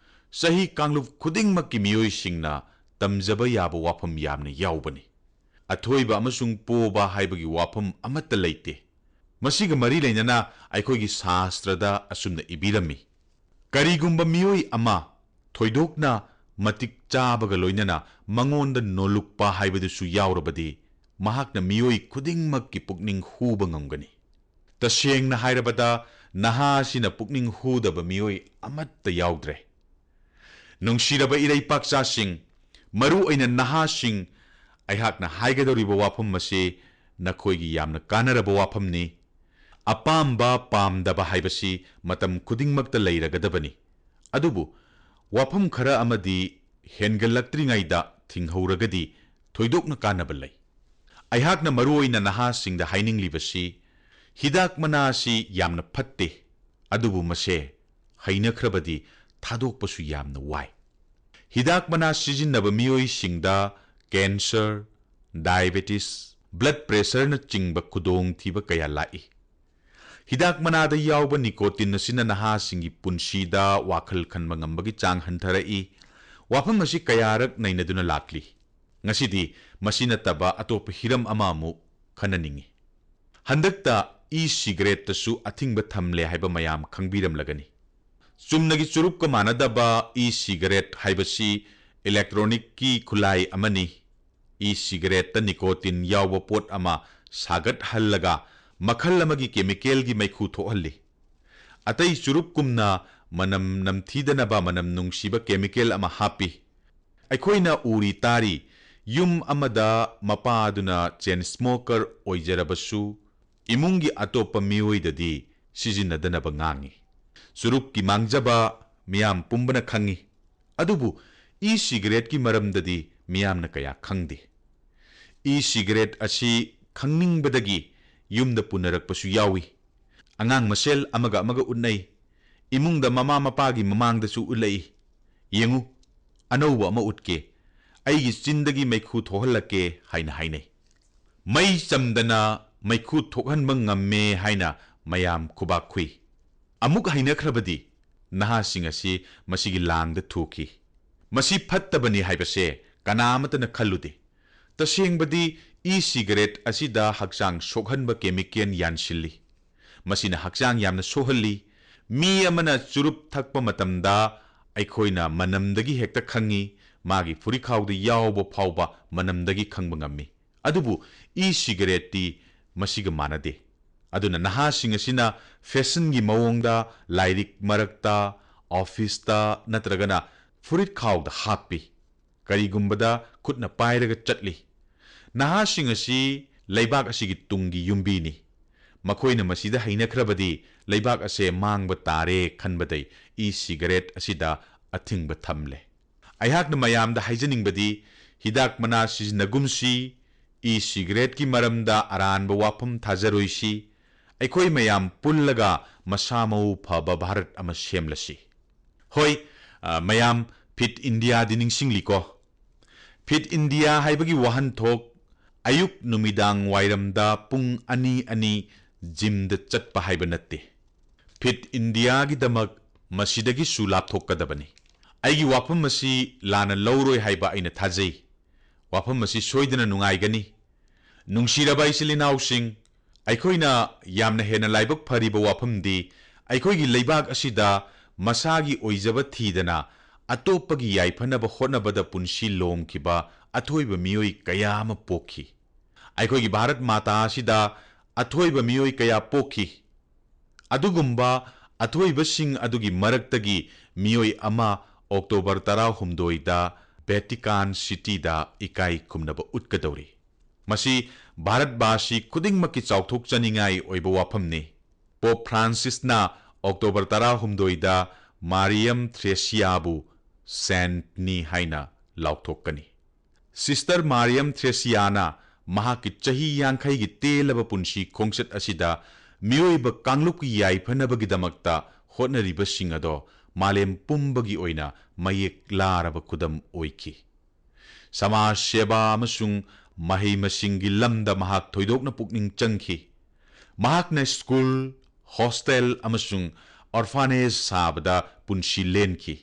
सही कांगलुप खुदिंगमक की मियोइसिंगना तमजबा याबा वाफम यामना यावबनी ꯑꯊꯣꯏꯕ ꯑꯃꯁꯨꯡ ꯄꯣꯕ ꯍꯥꯏꯕꯒꯤ ꯋꯥꯐꯝ ꯑꯃꯠꯇ ꯂꯩꯇꯦ꯫ ꯃꯁꯤꯒ ꯃꯔꯤ ꯂꯩꯅꯅ ꯑꯩꯈꯣꯏꯒꯤ ꯁꯥꯁꯇ꯭ꯔꯗ ꯑꯁꯨꯝꯅ ꯏꯕꯤꯔꯝꯃꯤ, ꯀꯔꯤꯒꯨꯝꯕ ꯃꯤꯑꯣꯏ ꯑꯃ ꯊꯣꯏꯗꯣꯛꯅ ꯃꯇꯤꯛ ꯆꯥꯕꯒ ꯂꯣꯏꯅꯅ ꯃꯉꯣꯟꯗ ꯅꯣꯂꯨꯛꯄ ꯍꯥꯏꯕꯗꯨꯁꯨ ꯌꯥꯎꯔꯕꯗꯤ ꯃꯍꯥꯛꯅ ꯃꯤꯑꯣꯏ ꯈꯨꯗꯤꯡꯃꯛꯀꯤ ꯄꯨꯛꯅꯤꯡ ꯍꯨꯕ ꯉꯝꯒꯅꯤ꯫ ꯇꯁꯦꯡꯅ ꯍꯥꯏꯔꯕꯗ ꯅꯍꯥ ꯑꯁꯤꯅ ꯄꯨꯛꯅꯤꯡ ꯍꯨꯗꯕ ꯃꯤꯑꯣꯏ ꯑꯃꯠꯇ ꯌꯥꯎꯗ꯭ꯔꯦ꯫ ꯅꯨꯡꯁꯤꯔꯕ ꯏꯔꯩꯄꯥꯛꯆꯥꯁꯤꯡ, ꯃꯔꯨꯑꯣꯏꯅ ꯅꯍꯥꯁꯤꯡ, ꯑꯩꯍꯥꯛꯅ ꯍꯥꯏꯒꯗꯧꯔꯤꯕ ꯋꯥꯐꯝ ꯑꯁꯤ ꯅꯈꯣꯏꯒꯤ ꯌꯥꯝꯅ ꯀꯥꯟꯅꯔꯕ ꯋꯥꯐꯝꯅꯤ꯫ ꯑꯄꯥꯝꯕ ꯄꯥꯝꯗꯕ ꯍꯥꯏꯕꯁꯤ ꯃꯇꯝ ꯈꯨꯗꯤꯡꯃꯛꯇ ꯂꯩꯔꯒꯗꯕꯅꯤ, ꯑꯗꯨꯕꯨ ꯋꯥꯐꯝ ꯈꯔ ꯑꯃꯗꯤ ꯍꯦꯟꯒꯠꯂꯛꯇ꯭ꯔꯤꯉꯩꯗ ꯊꯤꯡꯍꯧꯔꯒꯗꯤ ꯊꯣꯏꯗꯣꯛꯅ ꯀꯥꯟꯅꯕ ꯂꯩ꯫ ꯑꯩꯍꯥꯛꯅ ꯃꯔꯨꯑꯣꯏꯅ ꯅꯍꯥꯁꯤꯡꯗ ꯍꯥꯏꯅꯤꯡꯂꯤꯕꯁꯤ, ꯍꯤꯗꯥꯛ ꯃꯅꯥ ꯑꯁꯤ ꯌꯥꯝꯅ ꯐꯠꯇꯦ, ꯑꯗꯨꯕꯨ ꯃꯁꯦ ꯍꯩꯅꯈ꯭ꯔꯕꯗꯤ ꯊꯥꯗꯣꯛꯄꯁꯨ ꯌꯥꯝꯅ ꯋꯥꯏ꯫ ꯍꯤꯗꯥꯛ ꯃꯅꯥ ꯁꯤꯖꯤꯟꯅꯕ ꯃꯤꯑꯣꯏꯁꯤꯡꯗ ꯀꯦꯟꯁꯔ, ꯗꯥꯏꯕꯦꯇꯤꯁ, ꯕ꯭ꯂꯗ ꯄ꯭ꯔꯦꯁꯔꯅꯆꯤꯡꯕ ꯈꯨꯗꯣꯡꯊꯤꯕ ꯀꯌꯥ ꯂꯥꯛꯏ꯫ ꯍꯤꯗꯥꯛ ꯃꯅꯥꯗ ꯌꯥꯎꯕ ꯅꯤꯀꯣꯇꯤꯟ ꯑꯁꯤꯅ ꯅꯍꯥꯁꯤꯡꯒꯤ ꯄꯨꯟꯁꯤꯗ ꯋꯥꯈꯜ ꯈꯟꯕ ꯉꯝꯕꯒꯤ ꯆꯥꯡ ꯍꯟꯊꯔꯛꯏ꯫ ꯋꯥꯐꯝ ꯑꯁꯤ ꯀꯌꯥꯔꯛ ꯅꯩꯅꯗꯨꯅ ꯂꯥꯛꯂꯤ꯫ ꯉꯁꯤꯗꯤ ꯃꯁꯤ ꯅꯠꯇꯕ ꯑꯇꯣꯞꯄ ꯍꯤꯔꯝ ꯑꯃ ꯑꯃꯨꯛ ꯈꯟꯅꯅꯤꯡꯏ꯫ ꯍꯟꯗꯛꯇ ꯏ-ꯁꯤꯒꯔꯦꯠꯇꯁꯨ ꯑꯊꯤꯡꯕ ꯊꯝꯂꯦ ꯍꯥꯏꯕ ꯃꯌꯥꯝ ꯈꯪꯕꯤꯔꯝꯂꯒꯅꯤ꯫ ꯆꯨꯝꯅꯒꯤ ꯆꯨꯔꯨꯞꯀ ꯃꯥꯟꯅꯗꯕ ꯏ-ꯁꯤꯒꯔꯦꯠ ꯍꯥꯏꯕꯁꯤ ꯏꯂꯦꯛꯇ꯭ꯔꯣꯅꯤꯛꯀꯤ ꯈꯨꯠꯂꯥꯏ ꯑꯃꯅꯤ꯫ ꯏ-ꯁꯤꯒꯔꯦꯠꯇ ꯅꯤꯀꯣꯇꯤꯟ ꯌꯥꯎꯕ ꯄꯣꯠ ꯑꯃ ꯁꯥꯒꯠꯍꯜꯂꯒ ꯃꯈꯜ ꯑꯃꯒꯤ ꯀꯦꯃꯤꯀꯦꯜꯒꯤ ꯃꯩꯈꯨ ꯊꯣꯛꯍꯜꯂꯤ꯫ ꯑꯇꯩ ꯆꯨꯔꯨꯞꯀꯨꯝꯅ ꯃꯅꯝ ꯅꯝꯊꯤꯗꯅꯕ ꯃꯅꯝ ꯅꯨꯡꯁꯤꯕ ꯀꯦꯃꯤꯀꯦꯜ ꯑꯃ ꯍꯥꯞꯄꯤ꯫ ꯑꯩꯈꯣꯏꯅ ꯎꯔꯤ ꯇꯥꯔꯤ, ꯌꯨꯝ ꯑꯃꯗ ꯃꯄꯥꯗꯨꯅ ꯆꯦꯟ ꯁ꯭ꯃꯣꯀꯔ ꯑꯣꯏꯖꯔꯕꯁꯨ ꯏꯃꯨꯡꯒꯤ ꯑꯇꯣꯞꯄ ꯃꯤꯑꯣꯏꯗꯗꯤ ꯁꯤꯖꯤꯟꯅꯗꯅꯕ ꯉꯥꯡꯏ꯫ ꯆꯨꯔꯨꯞꯀꯤ ꯃꯥꯡꯖꯕ ꯃꯤꯌꯥꯝ ꯄꯨꯝꯕꯅ ꯈꯪꯏ, ꯑꯗꯨꯕꯨ ꯏ-ꯁꯤꯒꯔꯦꯠꯀꯤ ꯃꯔꯝꯗꯗꯤ ꯃꯤꯌꯥꯝꯅ ꯀꯌꯥ ꯈꯪꯗꯦ꯫ ꯏ-ꯁꯤꯒꯔꯦꯠ ꯑꯁꯤ ꯈꯪꯅꯤꯡꯕꯗꯒꯤ ꯌꯨꯝꯗ ꯄꯨꯅꯔꯛꯄꯁꯨ ꯌꯥꯎꯏ꯫ ꯑꯉꯥꯡ ꯃꯁꯦꯜ ꯑꯃꯒ ꯑꯃꯒ ꯎꯠꯅꯩ, ꯏꯃꯨꯡꯗ ꯃꯃꯥ ꯃꯄꯥꯒꯤ ꯃꯃꯥꯡꯗꯁꯨ ꯎꯠꯂꯛꯏ꯫ ꯌꯦꯡꯉꯨ, ꯑꯅꯧꯕ ꯑꯃ ꯎꯠꯀꯦ, ꯑꯩꯒꯤ ꯆꯤꯟꯗꯒꯤ ꯃꯩꯈꯨ ꯊꯣꯛꯍꯜꯂꯛꯀꯦ ꯍꯥꯏꯅ ꯍꯥꯏꯅꯩ꯫ ꯃꯩ ꯆꯝꯗꯅ ꯃꯩꯈꯨ ꯊꯣꯛꯍꯟꯕ ꯉꯝꯃꯦ ꯍꯥꯏꯅ ꯃꯌꯥꯝ ꯈꯨꯕꯥꯛ ꯈꯨꯏ꯫ ꯑꯃꯨꯛ ꯍꯩꯅꯈ꯭ꯔꯕꯗꯤ ꯅꯍꯥꯁꯤꯡ ꯑꯁꯤ ꯃꯁꯤꯒꯤ ꯂꯥꯡꯗ ꯊꯨꯈꯤ꯫ ꯃꯁꯤ ꯐꯠꯇꯕꯅꯤ ꯍꯥꯏꯕꯁꯦ ꯀꯅꯥꯃꯠꯇꯅ ꯈꯜꯂꯨꯗꯦ꯫ ꯇꯁꯦꯡꯕꯗꯤ ꯏ-ꯁꯤꯒꯔꯦꯠ ꯑꯁꯤꯗ ꯍꯛꯆꯥꯡ ꯁꯣꯛꯍꯟꯕ ꯀꯦꯃꯤꯀꯦꯜ ꯌꯥꯟꯁꯤꯜꯂꯤ꯫ ꯃꯁꯤꯅ ꯍꯛꯆꯥꯡ ꯌꯥꯝꯅ ꯁꯣꯛꯍꯜꯂꯤ꯫ ꯃꯤ ꯑꯃꯅ ꯆꯨꯔꯨꯞ ꯊꯛꯄ ꯃꯇꯝꯗ ꯑꯩꯈꯣꯏꯅ ꯃꯅꯝꯗꯒꯤ ꯍꯦꯛꯇ ꯈꯪꯏ, ꯃꯥꯒꯤ ꯐꯨꯔꯤꯈꯥꯎꯗ ꯌꯥꯎꯕ ꯐꯥꯎꯕ ꯃꯅꯝꯗꯒꯤ ꯈꯪꯕ ꯉꯝꯃꯤ꯫ ꯑꯗꯨꯕꯨ ꯏ-ꯁꯤꯒꯔꯦꯠꯇꯤ ꯃꯁꯤꯒ ꯃꯥꯟꯅꯗꯦ꯫ ꯑꯗꯨꯅ ꯅꯍꯥꯁꯤꯡ ꯑꯁꯤꯅ ꯐꯦꯁꯟꯒꯤ ꯃꯑꯣꯡꯗ ꯂꯥꯏꯔꯤꯛ ꯃꯔꯛꯇ, ꯑꯣꯐꯤꯁꯇ ꯅꯠꯇ꯭ꯔꯒꯅ ꯐꯨꯔꯤꯠꯈꯥꯎꯗ ꯍꯥꯞꯄꯤ, ꯀꯔꯤꯒꯨꯝꯕꯗ ꯈꯨꯠꯅ ꯄꯥꯏꯔꯒ ꯆꯠꯂꯤ꯫ ꯅꯍꯥꯁꯤꯡ ꯑꯁꯤ ꯂꯩꯕꯥꯛ ꯑꯁꯤꯒꯤ ꯇꯨꯡꯒꯤ ꯌꯨꯝꯕꯤꯅꯤ꯫ ꯃꯈꯣꯏꯅ ꯃꯁꯤꯗ ꯍꯩꯅꯈ꯭ꯔꯕꯗꯤ ꯂꯩꯕꯥꯛ ꯑꯁꯦ ꯃꯥꯡꯕ ꯇꯥꯔꯦ ꯈꯟꯕꯗꯩ ꯏ-ꯁꯤꯒꯔꯦꯠ ꯑꯁꯤꯗ ꯑꯊꯤꯡꯕ ꯊꯝꯂꯦ꯫ ꯑꯩꯍꯥꯛꯅ ꯃꯌꯥꯝꯗ ꯍꯥꯏꯖꯅꯤꯡꯕꯗꯤ, ꯍꯤꯗꯥꯛ ꯃꯅꯥ ꯁꯤꯖꯤꯟꯅꯒꯨꯝꯁꯤ, ꯏ-ꯁꯤꯒꯔꯦꯠꯀꯤ ꯃꯔꯝꯗ ꯑꯔꯥꯟꯕ ꯋꯥꯐꯝ ꯊꯥꯖꯔꯣꯏꯁꯤ, ꯑꯩꯈꯣꯏ ꯃꯌꯥꯝ ꯄꯨꯜꯂꯒ ꯃꯁꯥ ꯃꯎ ꯐꯕ ꯚꯥꯔꯠ ꯑꯃ ꯁꯦꯝꯂꯁꯤ꯫ ꯍꯣꯏ, ꯃꯌꯥꯝ ꯐꯤꯠ ꯏꯟꯗꯤꯌꯥꯗꯤ ꯅꯤꯡꯁꯤꯡꯂꯤꯀꯣ? ꯐꯤꯠ ꯏꯟꯗꯤꯌꯥ ꯍꯥꯏꯕꯒꯤ ꯋꯥꯍꯟꯊꯣꯛ ꯑꯌꯨꯛ ꯅꯨꯃꯤꯗꯥꯡ ꯋꯥꯏꯔꯝꯗ ꯄꯨꯡ 2-2 ꯖꯤꯝꯗ ꯆꯠꯄ ꯍꯥꯏꯕ ꯅꯠꯇꯦ꯫ ꯐꯤꯠ ꯏꯟꯗꯤꯌꯥꯒꯤꯗꯃꯛ ꯃꯁꯤꯗꯒꯤꯁꯨ ꯂꯥꯞꯊꯣꯛꯀꯗꯕꯅꯤ꯫ ꯑꯩꯒꯤ ꯋꯥꯐꯝ ꯑꯁꯤ ꯂꯥꯟꯅ ꯂꯧꯔꯣꯏ ꯍꯥꯏꯕ ꯑꯩꯅ ꯊꯥꯖꯩ꯫ ꯋꯥꯐꯝ ꯑꯁꯤ ꯁꯣꯏꯗꯅ ꯅꯨꯡꯉꯥꯏꯒꯅꯤ꯫ ꯅꯨꯡꯁꯤꯔꯕ ꯏꯆꯤꯜ ꯏꯅꯥꯎꯁꯤꯡ, ꯑꯩꯈꯣꯏꯅ ꯌꯥꯝꯅ ꯍꯦꯟꯅ ꯂꯥꯏꯕꯛ ꯐꯔꯤꯕ ꯋꯥꯐꯝꯗꯤ ꯑꯩꯈꯣꯏꯒꯤ ꯂꯩꯕꯥꯛ ꯑꯁꯤꯗ ꯃꯁꯥꯒꯤ ꯑꯣꯏꯖꯕ ꯊꯤꯗꯅ ꯑꯇꯣꯞꯄꯒꯤ ꯌꯥꯏꯐꯅꯕ ꯍꯣꯠꯅꯕꯗ ꯄꯨꯟꯁꯤ ꯂꯣꯝꯈꯤꯕ ꯑꯊꯣꯏꯕ ꯃꯤꯑꯣꯏ ꯀꯌꯥ ꯑꯃ ꯄꯣꯛꯈꯤ꯫ ꯑꯩꯈꯣꯏꯒꯤ ꯚꯥꯔꯠ ꯃꯥꯇꯥ ꯑꯁꯤꯗ ꯑꯊꯣꯏꯕ ꯃꯤꯑꯣꯏ ꯀꯌꯥ ꯄꯣꯛꯈꯤ꯫ ꯑꯗꯨꯒꯨꯝꯕ ꯑꯊꯣꯏꯕꯁꯤꯡ ꯑꯗꯨꯒꯤ ꯃꯔꯛꯇꯒꯤ ꯃꯤꯑꯣꯏ ꯑꯃ ꯑꯣꯛꯇꯣꯕꯔ 19ꯗ ꯚꯦꯇꯤꯀꯥꯟ ꯁꯤꯇꯤꯗ ꯏꯀꯥꯏ ꯈꯨꯝꯅꯕ ꯎꯠꯀꯗꯧꯔꯤ꯫ ꯃꯁꯤ ꯚꯥꯔꯠꯕꯥꯁꯤ ꯈꯨꯗꯤꯡꯃꯛꯀꯤ ꯆꯥꯎꯊꯣꯛꯆꯅꯤꯡꯉꯥꯏ ꯑꯣꯏꯕ ꯋꯥꯐꯝꯅꯤ꯫ ꯄꯣꯞ ꯐ꯭ꯔꯥꯟꯁꯤꯁꯅ ꯑꯣꯛꯇꯣꯕꯔ 19ꯗ ꯃꯥꯔꯤꯌꯝ ꯊ꯭ꯔꯦꯁꯤꯌꯥꯕꯨ ꯁꯦꯟꯠꯅꯤ ꯍꯥꯏꯅ ꯂꯥꯎꯊꯣꯛꯀꯅꯤ꯫ ꯁꯤꯁꯇꯔ ꯃꯥꯔꯤꯌꯝ ꯊ꯭ꯔꯦꯁꯤꯌꯥꯅ ꯃꯍꯥꯛꯀꯤ ꯆꯍꯤ 50ꯒꯤ ꯇꯦꯜꯂꯕ ꯄꯨꯟꯁꯤ ꯈꯣꯡꯆꯠ ꯑꯁꯤꯗ ꯃꯤꯑꯣꯏꯕ ꯀꯥꯡꯂꯨꯞꯀꯤ ꯌꯥꯏꯐꯅꯕꯒꯤꯗꯃꯛꯇ ꯍꯣꯠꯅꯔꯤꯕꯁꯤꯡ ꯑꯗꯣ ꯃꯥꯂꯦꯝ ꯄꯨꯝꯕꯒꯤ ꯑꯣꯏꯅ ꯃꯌꯦꯛ ꯂꯥꯔꯕ ꯈꯨꯗꯝ ꯑꯣꯏꯈꯤ꯫ ꯁꯃꯥꯖ ꯁꯦꯕꯥ ꯑꯃꯁꯨꯡ ꯃꯍꯩ ꯃꯁꯤꯡꯒꯤ ꯂꯝꯗ ꯃꯍꯥꯛ ꯊꯣꯏꯗꯣꯛꯅ ꯄꯨꯛꯅꯤꯡ ꯆꯪꯈꯤ꯫ ꯃꯍꯥꯛꯅ ꯁ꯭ꯀꯨꯜ, ꯍꯣꯁꯇꯦꯜ ꯑꯃꯁꯨꯡ ꯑꯣꯔꯐꯥꯅꯦꯖ ꯁꯥꯕꯗ ꯄꯨꯟꯁꯤ ꯂꯦꯟꯈꯤ꯫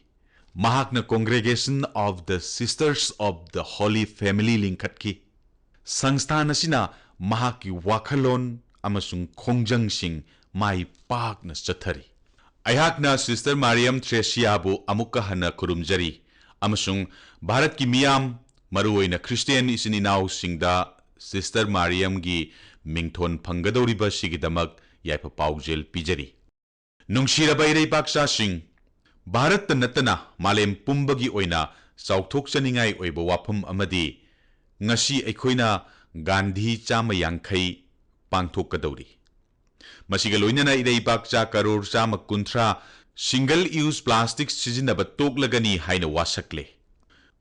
ꯃꯍꯥꯛꯅ congregation of the sisters of the holy family ꯂꯤꯡꯈꯠꯈꯤ꯫ संस्थान असिना महाकी वाखलोन अमसुंग खोंजंगसिंग माई पाकना चथरी अयहाकना सिस्टर मारियम थ्रेसियाबु अमुक्का हन्ना खुरुमजरी अमसुंग भारत की मियाम मरुओइना क्रिस्टियन इसिन इनाउसिंगदा सिस्टर मारियम की मिंगथोन फंगदौरिबा सिगिदमक याइफा पाउजेल पिजरी नुंगशिरबा इरैपाक्सासिंग Bharat नत्तना मालेम पुंबगी ओइना चाउथोकचनिंगाई ओइबा वाफम अमदी ngasi aikoina Gandhi chama yankai pangthokadori masiga loinana ireipak cha karor chama kunthra single use plastic sizinaba toklagani haina wasakle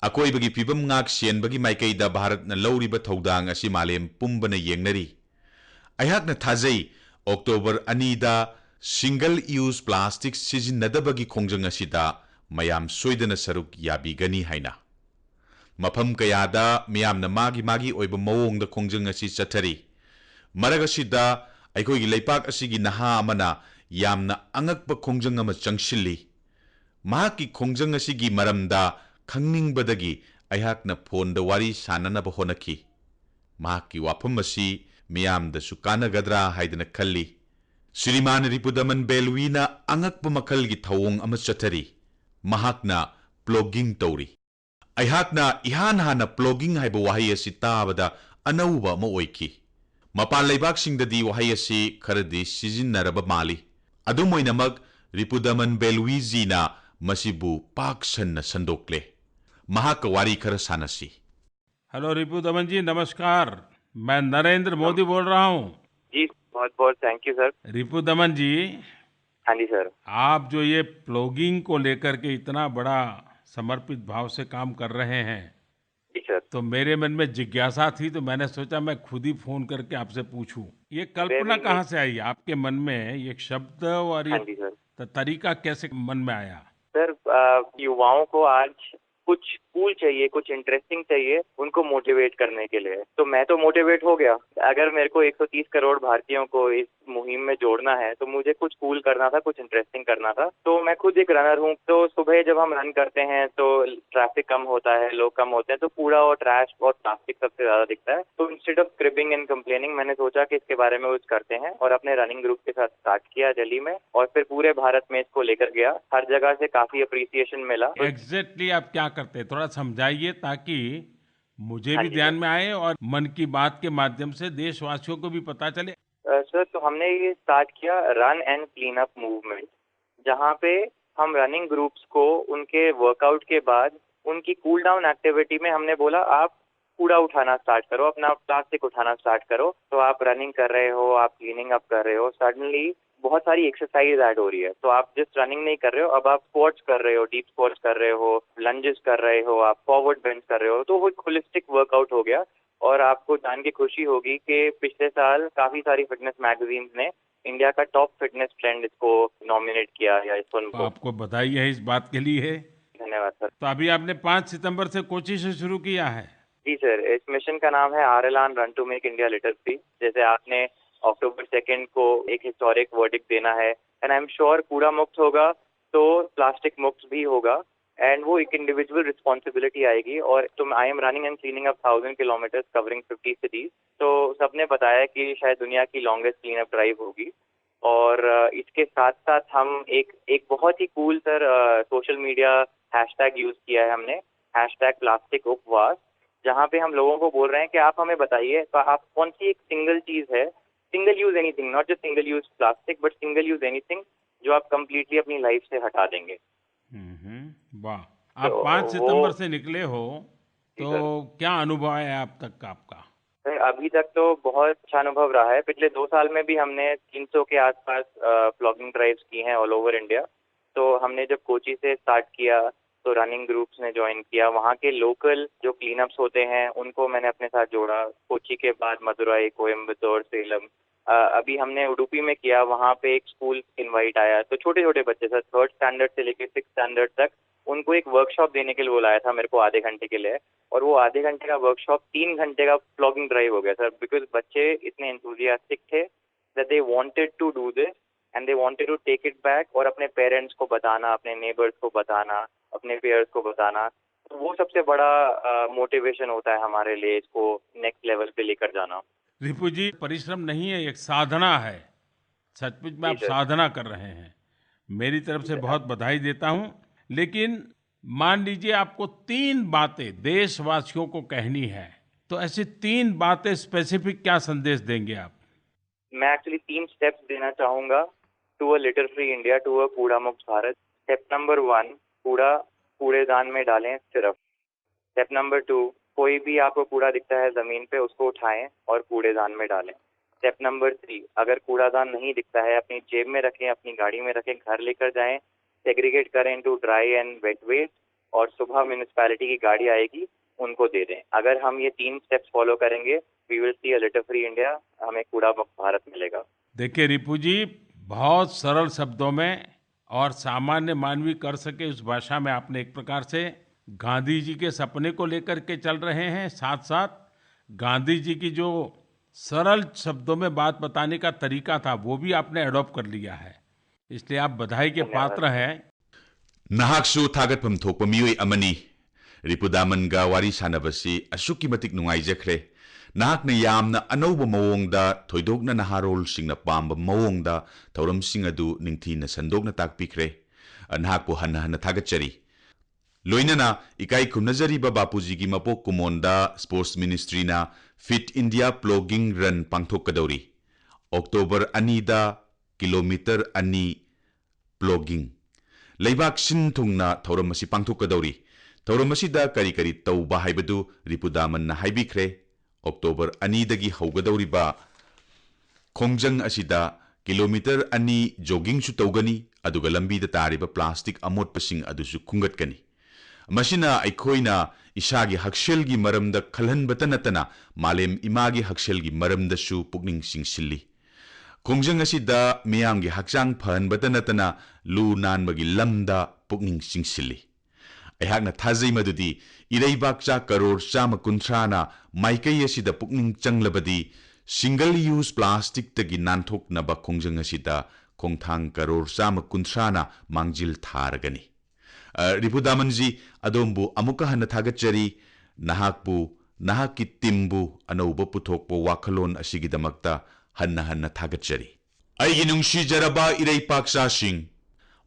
akoibagi pibam ngak sienbagi maikaida bharat na lauriba thodang asi malem pumbana yengnari ayakna thajai october 2 da single use plastic sizinadabagi khongjang asida mayam soidana saruk yabigani haina मफम कयादा मियामना मागी मागी ओइबा मवोंगदा खोंजंग असि चथरी मरग असिदा अखोइगी लेपाक असिगी नहा अमना यामना अंगकप खोंजंग अमा चंगसिल्ली महाकी खोंजंग असिगी मरमदा खंगनिंगबदगी अयहाकना फोनदा वारी साननबा होनखी महाकी वाफम असि मियामदसु कानगद्रा हाइदना खल्ली श्रीमान रिपुदमन बेलवीना अंगकप मखलगी थवोंग अमा चथरी महाकना प्लॉगिंग तौरी अयहाकना इहान हाना प्लॉगिंग हाइबा वाहै असि ताबदा अनौबा अमा ओइखी मपान लेबाकसिंगददी वाहै असि खरदी सिजिन्नरबा माली अदुमोइनमक रिपुदमन बेलवीजीना मसिबु पाकसन्ना संदोक्ले महाक वारी खर सानसी हेलो रिपुदमन जी, नमस्कार। मैं नरेंद्र मोदी बोल रहा हूँ। जी बहुत बहुत thank you sir. Ripudaman ji, हाँ जी सर। आप जो ये प्लॉगिंग को लेकर के इतना बड़ा समर्पित भाव से काम कर रहे हैं, जी सर। तो मेरे मन में जिज्ञासा थी, तो मैंने सोचा मैं खुद ही फोन करके आपसे पूछूं, ये कल्पना कहाँ से आई आपके मन में, ये शब्द और ये हाँ जी सर। तरीका कैसे मन में आया? सर युवाओं को आज कुछ कूल चाहिए, कुछ इंटरेस्टिंग चाहिए उनको मोटिवेट करने के लिए। तो मैं तो मोटिवेट हो गया। अगर मेरे को 130 करोड़ भारतीयों को इस मुहिम में जोड़ना है तो मुझे कुछ कूल करना था, कुछ इंटरेस्टिंग करना था। तो मैं खुद एक रनर हूँ, तो सुबह जब हम रन करते हैं तो ट्रैफिक कम होता है, लोग कम होते हैं, तो कूड़ा और ट्रैश और प्लास्टिक सबसे ज्यादा दिखता है। तो इंस्टेड ऑफ स्क्रिबिंग एंड कंप्लेनिंग मैंने सोचा कि इसके बारे में कुछ करते हैं और अपने रनिंग ग्रुप के साथ स्टार्ट किया दिल्ली में, और फिर पूरे भारत में इसको लेकर गया। हर जगह से काफी अप्रिसिएशन मिला। एग्जैक्टली आप क्या करते हैं, थोड़ा समझाइए ताकि मुझे हाँ भी जी ध्यान सर। में आए और मन की बात के माध्यम से देशवासियों को भी पता चले। सर तो हमने ये स्टार्ट किया run and clean up movement, जहाँ पे हम रनिंग ग्रुप्स को उनके वर्कआउट के बाद उनकी कूल डाउन एक्टिविटी में हमने बोला आप कूड़ा उठाना स्टार्ट करो, अपना प्लास्टिक उठाना स्टार्ट करो। तो आप रनिंग कर रहे हो, आप क्लीनिंग अप कर रहे हो, सडनली बहुत सारी एक्सरसाइज ऐड हो रही है। तो आप जस्ट रनिंग नहीं कर रहे हो, अब आप स्क्वाट्स कर रहे हो, डीप स्क्वाट्स कर रहे हो, लंजेस कर रहे हो, आप फॉरवर्ड बेंच कर रहे हो। तो वो एक होलिस्टिक वर्कआउट हो गया। और आपको जान के खुशी होगी कि पिछले साल काफी सारी फिटनेस मैगजीन्स ने इंडिया का टॉप फिटनेस ट्रेंड इसको नॉमिनेट किया या इस फिल्म तो को। आपको बधाई है इस बात के लिए। धन्यवाद सर। तो अभी आपने 5 सितंबर से कोची से शुरू किया है। जी सर, इस मिशन का नाम है RLAN run to make India litter free. जैसे आपने अक्टूबर 2 को एक हिस्टोरिक वर्डिक्ट देना है, एंड आई एम श्योर कूड़ा मुक्त होगा तो प्लास्टिक मुक्त भी होगा, एंड वो एक इंडिविजुअल रिस्पॉन्सिबिलिटी आएगी। और तुम I am running and cleaning up 1000 kilometre covering 50 cities. तो सबने बताया कि शायद दुनिया की लॉन्गेस्ट क्लीन अप ड्राइव होगी। और इसके साथ साथ हम एक बहुत ही cool sir social media hashtag use किया है हमने, हैशटैग प्लास्टिक उपवास, जहाँ पे हम लोगों को बोल रहे हैं कि आप हमें बताइए तो आप कौन सी एक सिंगल चीज है, single use anything, not just single use plastic but single use anything, जो आप कंप्लीटली अपनी लाइफ से हटा देंगे। वाह, आप तो 5 सितंबर से निकले हो, जी तो सर। क्या अनुभव है अब तक का आपका? सर अभी तक तो बहुत अच्छा अनुभव रहा है। पिछले 2 साल में भी हमने 300 के आसपास प्लॉगिंग ड्राइव्स की हैं ऑल ओवर इंडिया। तो हमने जब कोची से स्टार्ट किया तो रनिंग ग्रुप्स ने ज्वाइन किया, वहाँ के लोकल जो क्लीनअप्स होते हैं उनको मैंने अपने साथ जोड़ा। कोची के बाद मदुरई, कोयम्बतूर, सेलम, अभी हमने उडुपी में किया, वहाँ पे एक स्कूल इनवाइट आया। तो छोटे छोटे बच्चे सर 3rd स्टैंडर्ड से लेकर 6th स्टैंडर्ड तक, उनको एक वर्कशॉप देने के लिए बुलाया था मेरे को आधे घंटे के लिए। और वो आधे घंटे का वर्कशॉप 3 घंटे का प्लॉगिंग ड्राइव हो गया सर, बिकॉज बच्चे इतने एंथुजियास्टिक थे that they wanted to do this and they wanted to take it back, और अपने पेरेंट्स को बताना, अपने नेबर्स को बताना, अपने पेयर्स को बताना। वो सबसे बड़ा मोटिवेशन होता है हमारे लिए इसको नेक्स्ट लेवल पे लेकर जाना। रिपु जी, परिश्रम नहीं है, एक साधना है। सचमुच में जी आप सर। साधना कर रहे हैं। मेरी तरफ से बहुत बधाई देता हूं। लेकिन मान लीजिए आपको 3 बातें देशवासियों को कहनी है, तो ऐसी 3 बातें स्पेसिफिक क्या संदेश देंगे आप? मैं एक्चुअली 3 स्टेप्स देना चाहूंगा to a litter free India, to a कूड़ा मुक्त भारत। स्टेप नंबर 1, कूड़ा कूड़ेदान में डालें सिर्फ। स्टेप नंबर 2, कोई भी आपको कूड़ा दिखता है जमीन पे उसको उठाएं और कूड़ेदान में डालें। स्टेप नंबर 3, अगर कूड़ादान नहीं दिखता है अपनी जेब में रखें, अपनी गाड़ी में रखें, घर लेकर जाएं, सेग्रीगेट करें into dry and wet waste और सुबह म्युनिसिपैलिटी की गाड़ी आएगी उनको दे दें। अगर हम ये 3 स्टेप्स फॉलो करेंगे, we will see a litter free India, हमें कूड़ा मुक्त भारत मिलेगा। देखिए रिपु जी, बहुत सरल शब्दों में और सामान्य मानवी कर सके उस भाषा में आपने एक प्रकार से गांधी जी के सपने को लेकर के चल रहे हैं, साथ साथ गांधी जी की जो सरल शब्दों में बात बताने का तरीका था वो भी आपने अडॉप्ट कर लिया है। इसलिए आप बधाई के धन्यवाद। पात्र हैं। नहाकसु थागतफम थोकप मियोय अमनी रिपुदामनगा वारी सानबसी असुकी मतिक नुंगाइजखरे नहाकना यामना अनौब मवोंगदा थोइदोकना नहारोलसिंगना पाम्ब मवोंगदा थौरमसिंग अदु निंगथीना संदोकना ताकपिखरे नहाकपु हन्ना हन्ना थागतचरी लोइनना इकाई खुमनजरीबा बापूजीगी मपोक कुमोंदा स्पोर्ट्स मिनिस्ट्रीना फिट इंडिया प्लॉगिंग रन पांगथोकदौरी अक्टोबर 2 किलोमीटर 2 प्लॉगिंग लेबाक सिनथुंगना थौरम असी पांगथोकदौरी थौरम असिदा करी करी तौबा हाइबदु रिपुदामनना हाइबिखरे अक्टोबर 2 दगी हौगदौरिबा खोंजंग असिदा किलोमीटर 2 जॉगिंग सु तौगनी अदुगा लंबीदा तारिबा प्लास्टिक अमोटपसिंग अदुसु खुंगतकनी मसिना अखोइना इसागी हक्सेलगी मरमदा खलहनबत नतना मालेम इमागी हक्सेलगी मरमदसु पुकनिंग सिंगसिल्ली खोंजंग असिदा मियांगी हक्चांग फहनबत नतना लू नानबगी लमदा पुकनिंग सिंगसिल्ली अहाकना थाजै मदुदी इरैबाकचा करोड़ 130 माइकई असिदा पुकनिंग चंगलबदी सिंगल यूज प्लास्टिक तगी नानथोकनबा खोंजंग असिदा खोंथांग करोड़ 130 मांगजिल थारगनी रिपुदामनजी अदोमबु अमुका हन्न थागतचरी नहाकबु नहाकी टीमबु अनौब पुथोकपो वाखलोन असिगिदमक्ता हन्न हन्न थागतचरी अइगी नुंसीजरबा इरैपाकसासिंग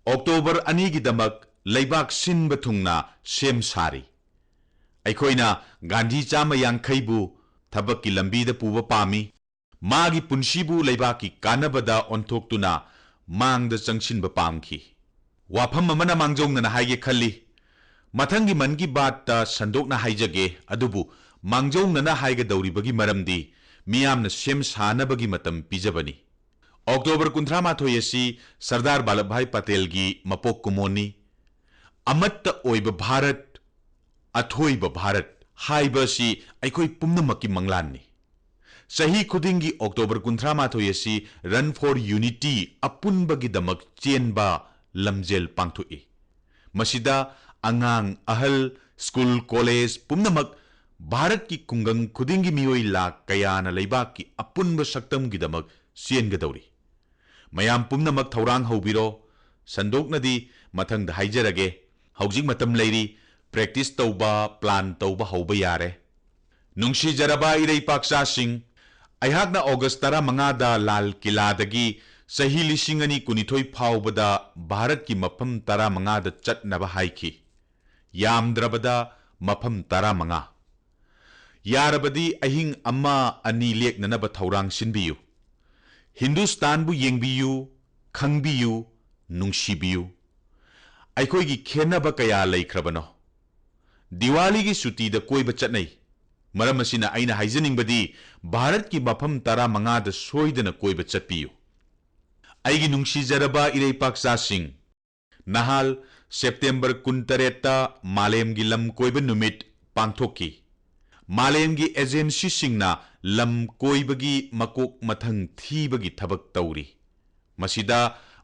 अक्टोबर 2 गिदमक लैबाक सिनब थुंगना सेम सारी अखोइना गांधी चामा यांखैबु थबक्की लंबीदा पुबा पामी मागी पुंसीबु लैबाकी कानबदा ओंथोक्तुना मांगदा चंगसिनबा पामखी वाफम अमना मांगजोंगना हाइगे खल्ली मथंगी मनगी बात संदोकना हाइजगे अदुबु मांगजोंगना हाइगे दौरिबगी मरमदी मियामना सेम सानबगी मतम पिजबनी अक्टोबर 18 असि सरदार वल्लभभाई पटेल की मपोक कुमोनी अमत्त ओइब भारत अथोइब भारत हाइबसी अखोइ पुम्नमकी मंगलानी सही खुदिंगी अक्टोबर 18 असि रन फॉर यूनिटी अपुनबगी दमक चेनबा लमजेल पांथुई मसिदा अंगांग अहल स्कूल कॉलेज पुम्नमक भारत की कुंगंग खुदिंगी मियोई लाख कयाना लैबाक की अपुनब सक्तम की दमक सेनगदौरी मयाम पुम्नमक थौरांग हौबिरो संदोकनदी मथंग हाइजरगे हौजिक मतम लैरी प्रैक्टिस तौबा प्लान तौबा हौबा यारे नुंसीजरबा इरैपाकसासिंग अहाकना ऑगस्ट 15 लाल किलादगी सही 2012 फाउबदा भारत की मफम 15 चटनबा हाइखी यामद्रबदा मफम 15 यारबदी अहिंग अम्मा अनि लेखननबा थौरांग सिनबियु हिंदुस्तानबु येंगबियु खंगबियु नुंसीबियु अखोइगी खेनबा कया लैख्रबनो दिवाली की सुटीदा कोइबा चटनै मरम असिना आइना हाइजनिंगबदी भारत की मफम 15 सोइदना कोइबा चटपियु अइगी नुंसीजरबा इरैपाकसासिंग नहाल सेप्टेम्बर 28 मालेमगी लम कोइबा नुमित पांथोकी मालेमगी एजेंसी सिंगना लम कोइबगी मकोक मथंग थीबगी थबक तौरी मसिदा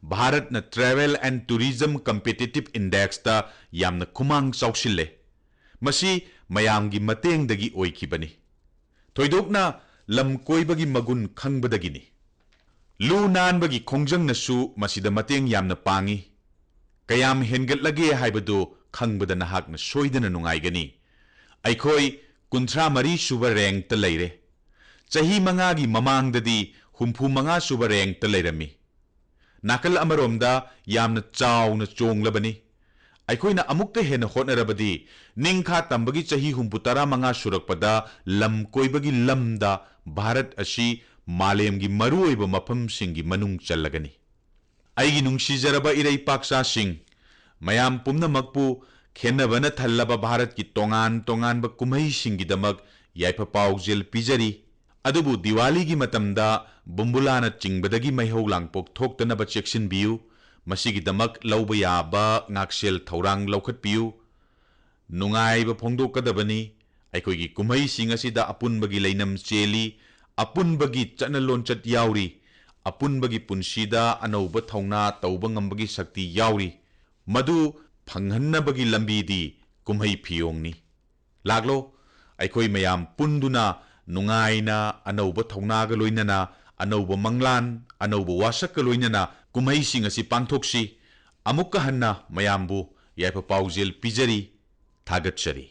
भारत न travel and tourism competitive index ता यामना खुमांग चौसिल्ले मसी मयामगी मतेंगदगी ओइखिबनी थोइदोकना लम कोइबगी मगुन खंगबदगिनी लू नानबगी खोंजंगनसु मसिदा मतेंग यामना पांगी कयाम हेनगतलगे हाइबदु खंगबदा नहाकना सोइदना नुंगाइगनी अखोई 53 सुबा रैंक लेरे चही मंगागी ममांगददी 65 सुबा रैंक लेरमी नाकल अमरोमदा यामना चावना चोंगलबनी अखोइना अमुक्ता हेन होटनरबदी निंखा तंबगी चही 65 सुरकपदा लम कोइबगी लमदा भारत अशी मालेमगी मरुओइबा मफमसिंगी मनुंग चल्लगनी आइगी नुंगसीजरबा इरैपाक्सा सिंह मयाम पुम्नमकपु खेनबना थल्लबा भारत की तोंगान तोंगानबा कुमैसिंगीदमक याइफा पाउजेल पिजरी अदुबु दिवाली की मतमदा बुम्बुलाना चिंगबदगी मैहौ लांगपोक थोक्तनबा चेक्सिनबियु मसिगीदमक लौबा याबा ngaksel थौरांग लौखटपियु नुंगाइबा फोंदोकदबनी अखोइगी कुमैसिंग असिदा अपुनबगी लैनम चेली अपुनबगी चनलोनचत याउरी अपुनबगी पुनसीदा अनौबा थौना तौबा ngambagi शक्ति याउरी मधु फंगहन्नबगी लंबीदी कुमै फियोंगनी लागलो अखोइ मयाम पुंदुना नुंगाइना अनौबा थौनागा लोइनना अनौबा मंगलान अनौबा वासक्का लोइनना कुमैसिंग असि पांथोक्सी अमुक्का हन्ना मयामबु याइफा पाउजेल पिजरी थागतचरी।